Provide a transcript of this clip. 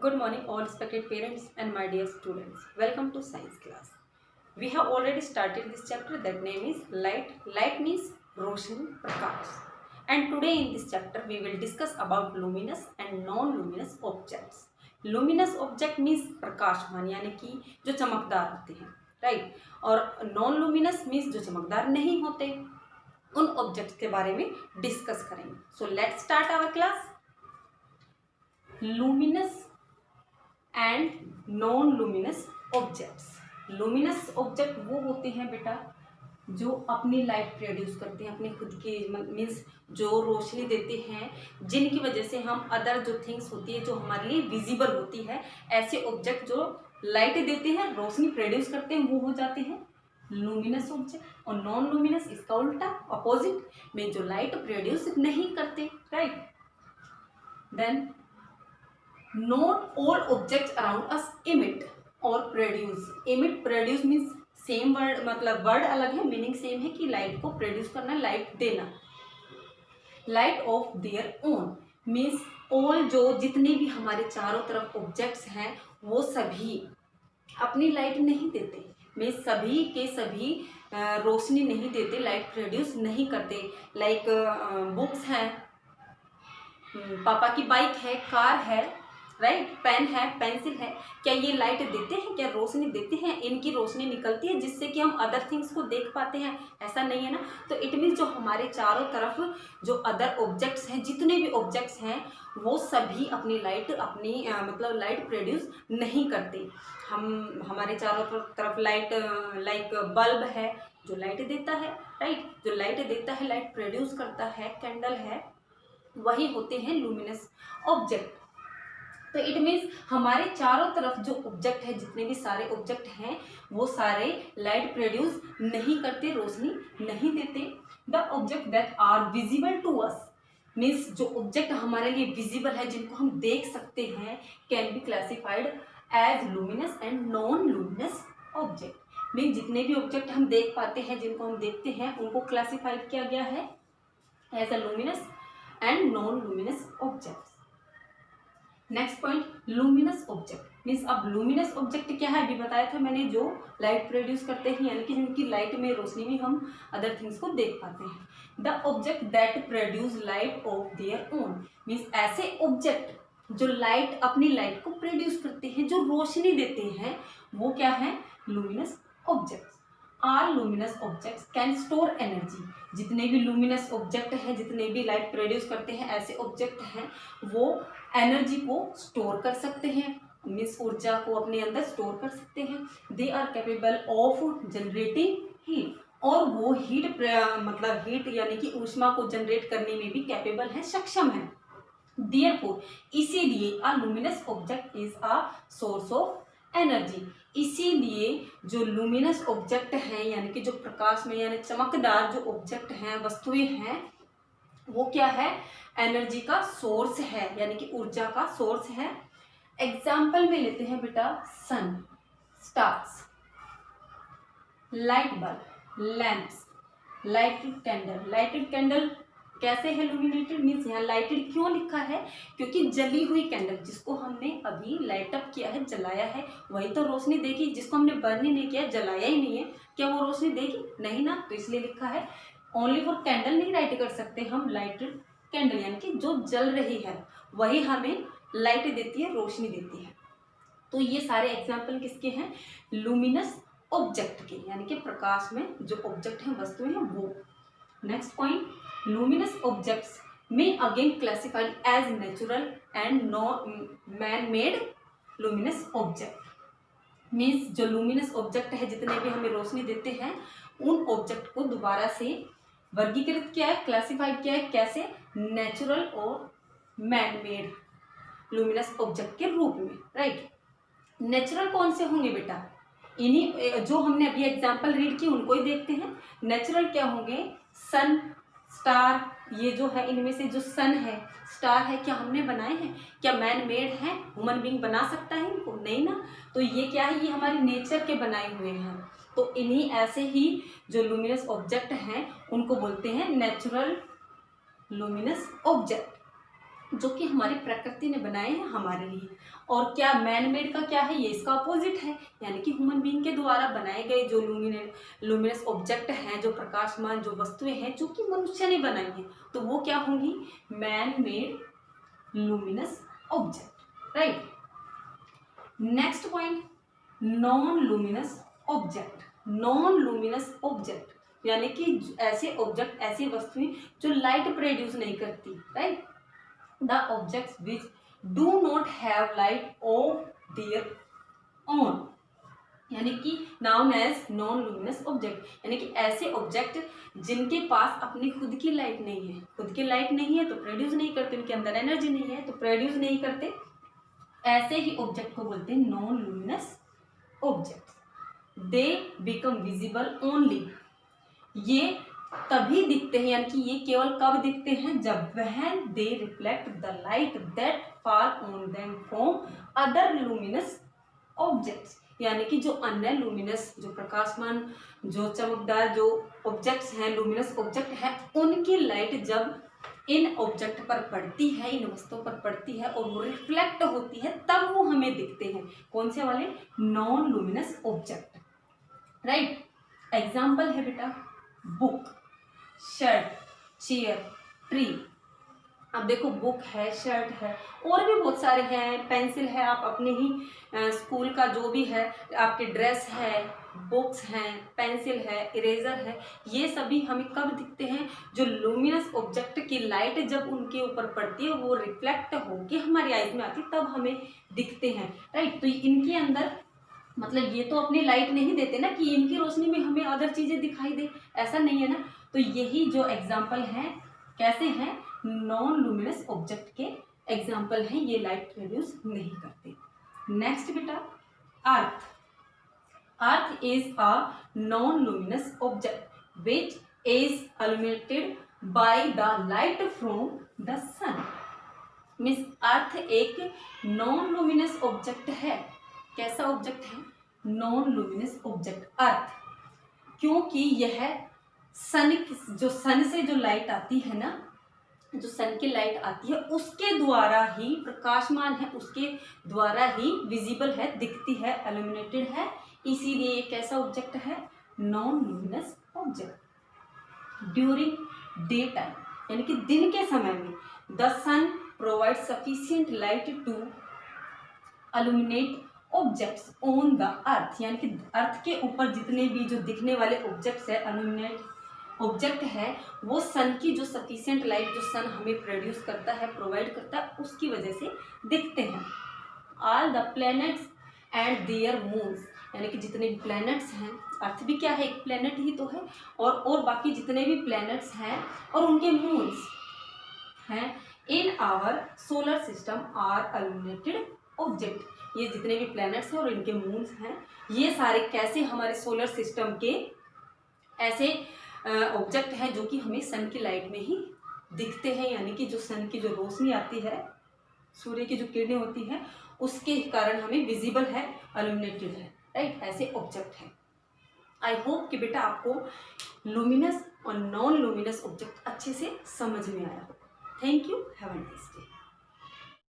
Good morning, all respected parents and my dear students. Welcome to science class. We have already started this chapter that name is light. Light means roshni, prakash. And today in this chapter we will discuss about luminous and non-luminous objects. Luminous object means प्रकाशमान यानी कि जो चमकदार होते हैं, right. और non luminous means जो चमकदार नहीं होते. उन ऑब्जेक्ट्स के बारे में डिस्कस करेंगे. So let's start our class. Luminous and non luminous objects. Luminous object वो होते हैं बेटा जो अपनी लाइट प्रोड्यूस करते हैं, अपनी खुद की मीन्स जो रोशनी देते हैं, जिनकी वजह से हम अदर जो थिंग्स होती है जो हमारे लिए विजिबल होती है, ऐसे ऑब्जेक्ट जो लाइट देते हैं, रोशनी प्रोड्यूस करते हैं, वो हो जाते हैं लुमिनस ऑब्जेक्ट. और नॉन लुमिनस इसका उल्टा अपोजिट में जो लाइट प्रोड्यूस नहीं करते, right. Then not all objects around us emit और produce. emit produce means same word, मतलब वर्ड अलग है, मीनिंग सेम है कि लाइट को प्रोड्यूस करना, लाइट देना. Light of their own means all, जो जितने भी हमारे चारों तरफ ऑब्जेक्ट्स हैं वो सभी अपनी लाइट नहीं देते. मीन्स सभी के सभी रोशनी नहीं देते, लाइट प्रोड्यूस नहीं करते. लाइक बुक्स हैं, पापा की बाइक है, कार है, राइट, पेन है, पेंसिल है, क्या ये लाइट देते हैं, क्या रोशनी देते हैं? इनकी रोशनी निकलती है जिससे कि हम अदर थिंग्स को देख पाते हैं, ऐसा नहीं है ना. तो इट मीन्स जो हमारे चारों तरफ जो अदर ऑब्जेक्ट्स हैं, जितने भी ऑब्जेक्ट्स हैं, वो सभी अपनी लाइट मतलब लाइट प्रोड्यूस नहीं करते. हमारे चारों तरफ लाइट, लाइक बल्ब है जो लाइट देता है, राइट, जो लाइट देता है, लाइट प्रोड्यूस करता है, कैंडल है, वही होते हैं लुमिनस ऑब्जेक्ट. तो इट मीन्स हमारे चारों तरफ जो ऑब्जेक्ट है, जितने भी सारे ऑब्जेक्ट हैं, वो सारे लाइट प्रोड्यूस नहीं करते, रोशनी नहीं देते. The object that are visible to us means जो ऑब्जेक्ट हमारे लिए विजिबल है, जिनको हम देख सकते हैं, can be classified as luminous and non luminous object. Means जितने भी ऑब्जेक्ट हम देख पाते हैं, जिनको हम देखते हैं, उनको क्लासिफाइड किया गया है as a luminous and non luminous object. Next point, luminous object means अब लुमिनस ऑब्जेक्ट क्या है, अभी बताया था मैंने, जो लाइट प्रोड्यूस करते हैं, यानी कि जिनकी लाइट में, रोशनी में हम अदर थिंग्स को देख पाते हैं. The object that produce light of their own means ऐसे ऑब्जेक्ट जो लाइट, अपनी लाइट को प्रोड्यूस करते हैं, जो रोशनी देते हैं, वो क्या है, luminous objects. Are luminous objects can store energy. जितने भी लुमिनस ऑब्जेक्ट हैं, जितने भी लाइट प्रोड्यूस करते हैं, ऐसे ऑब्जेक्ट हैं, वो एनर्जी को स्टोर कर सकते हैं, मीन्स ऊर्जा को अपने अंदर स्टोर कर सकते हैं. They are capable of generating heat और वो हीट मतलब हीट यानी कि ऊष्मा को जनरेट करने में भी कैपेबल है, सक्षम है. देयरफॉर इसीलिए a luminous object is a source of energy. इसीलिए जो लुमिनस ऑब्जेक्ट हैं, यानी कि जो प्रकाश में यानी चमकदार जो ऑब्जेक्ट हैं, वस्तुएं हैं, वो क्या है, एनर्जी का सोर्स है, यानी कि ऊर्जा का सोर्स है. एग्जाम्पल में लेते हैं बेटा, sun, stars, light bulb, lamps, lighted candle. Lighted candle कैसे है लुमिनेटेड मीन्स यहाँ लाइटेड क्यों लिखा है, क्योंकि जली हुई कैंडल जिसको हमने अभी लाइट अप किया है, जलाया है, वही तो रोशनी देगी. जिसको हमने बर्न ही नहीं किया, जलाया ही नहीं है, क्या वो रोशनी देगी? नहीं ना. तो इसलिए लिखा है. ओनली फॉर कैंडल नहीं राइट कर सकते हम, लाइटेड कैंडल यानी कि जो जल रही है वही हमें लाइट देती है, रोशनी देती है. तो ये सारे एग्जाम्पल किसके हैं, लुमिनस ऑब्जेक्ट के, यानी कि प्रकाश में जो ऑब्जेक्ट हैं, वस्तुएं हैं, वो. नेक्स्ट पॉइंट, लुमिनस ऑब्जेक्ट्स में again classified as natural and no man made luminous object. Means जो लुमिनस ऑब्जेक्ट है, जितने भी हमें रोशनी देते हैं, उन ऑब्जेक्ट को दोबारा से वर्गीकृत किया है, क्लासिफाइड किया है, कैसे, नेचुरल और मैन मेड लुमिनस ऑब्जेक्ट के रूप में, राइट. नेचुरल कौन से होंगे बेटा, इन्हीं जो हमने अभी एग्जाम्पल रीड की उनको ही देखते हैं. नेचुरल क्या होंगे, सन, स्टार, ये जो है इनमें से जो सन है, स्टार है, क्या हमने बनाए हैं, क्या मैन मेड है, ह्यूमन बीइंग बना सकता है इनको? नहीं ना. तो ये क्या है, ये हमारे नेचर के बनाए हुए हैं. तो इन्हीं ऐसे ही जो लुमिनस ऑब्जेक्ट हैं उनको बोलते हैं नेचुरल लुमिनस ऑब्जेक्ट. जो कि हमारी प्रकृति ने बनाए हैं हमारे लिए। और क्या मैन मेड का क्या है, ये इसका अपोजिट है, यानी कि ह्यूमन बीइंग के द्वारा बनाए गए जो लुमिनस ऑब्जेक्ट हैं, जो प्रकाशमान जो वस्तुएं हैं जो कि मनुष्य ने बनाई हैं, तो वो क्या होंगी, man made luminous object, right. Next point, non luminous object. Non luminous object यानी कि ऐसे ऑब्जेक्ट, ऐसी वस्तुएं जो लाइट प्रोड्यूस नहीं करती, right. The objects which do not have light of their own, यानी कि known as non luminous object, यानी कि ऐसे ऑब्जेक्ट जिनके पास अपनी खुद की लाइट नहीं है। खुद की लाइट नहीं है तो प्रोड्यूस नहीं करते, उनके अंदर एनर्जी नहीं है तो प्रोड्यूस नहीं करते, ऐसे ही ऑब्जेक्ट को बोलते हैं non luminous object. They become visible only, ये तभी दिखते हैं, यानी कि ये केवल कब दिखते हैं, जब when they reflect the light that fall on them from other luminous objects, यानी कि जो अन्य लुमिनस, जो प्रकाशमान, जो चमकदार जो ऑब्जेक्ट्स हैं, लुमिनस ऑब्जेक्ट हैं, उनकी लाइट जब इन ऑब्जेक्ट पर पड़ती है, इन वस्तुओं पर पड़ती है और वो रिफ्लेक्ट होती है, तब वो हमें दिखते हैं। कौन से वाले, non luminous object, right. Example है बेटा, बुक, शर्ट, चेयर, ट्री। अब देखो बुक है, शर्ट है, और भी बहुत सारे हैं, पेंसिल है, आप अपने ही स्कूल का जो भी है, आपकी ड्रेस है, बुक्स हैं, पेंसिल है, इरेजर है, ये सभी हमें कब दिखते हैं, जो लुमिनस ऑब्जेक्ट की लाइट जब उनके ऊपर पड़ती है, वो रिफ्लेक्ट होके हमारी आईज में आती है, तब हमें दिखते हैं, राइट। तो इनके अंदर मतलब ये तो अपनी लाइट नहीं देते ना कि इनकी रोशनी में हमें अदर चीजें दिखाई दे, ऐसा नहीं है ना। तो यही जो एग्जाम्पल हैं, कैसे हैं, नॉन लुमिनस ऑब्जेक्ट के एग्जाम्पल हैं, ये लाइट प्रोड्यूस नहीं करते। नेक्स्ट बेटा, earth. Earth is a non luminous object which is illuminated by the light from the sun. Means earth एक नॉन लुमिनस ऑब्जेक्ट है। कैसा ऑब्जेक्ट है, नॉन लुमिनस ऑब्जेक्ट अर्थ, क्योंकि यह सन, जो सन से जो लाइट आती है ना, जो सन की लाइट आती है उसके द्वारा ही प्रकाशमान है, उसके द्वारा ही विजिबल है, दिखती है, इल्यूमिनेटेड है, इसीलिए ये कैसा ऑब्जेक्ट है, non luminous object. During day time, यानी कि दिन के समय में, the sun provide sufficient light to illuminate objects on the earth, यानी कि अर्थ के ऊपर जितने भी जो दिखने वाले ऑब्जेक्ट्स है, illuminate ऑब्जेक्ट है, वो सन की जो सफिशिएंट लाइट जो सन हमें प्रोड्यूस करता है, प्रोवाइड करता है, उसकी वजह से दिखते हैं। All the planets and their moons, यानी कि जितने भी प्लैनेट्स हैं, अर्थ भी क्या है, एक प्लैनेट ही तो है, और बाकी जितने भी प्लैनेट्स हैं और उनके मून्स हैं in our solar system are illuminated object. ये जितने भी प्लैनेट्स हैं और इनके मून्स हैं, ये सारे कैसे हमारे सोलर सिस्टम के ऐसे ऑब्जेक्ट हैं जो कि हमें सन की लाइट में ही दिखते हैं, यानी कि जो सन की जो रोशनी आती है, सूर्य की जो किरणें होती हैं, उसके कारण हमें विजिबल है, illuminated है, राइट। ऐसे ऑब्जेक्ट है। आई होप कि बेटा आपको लुमिनस और नॉन लुमिनस ऑब्जेक्ट अच्छे से समझ में आया हो। Thank you, have a nice day.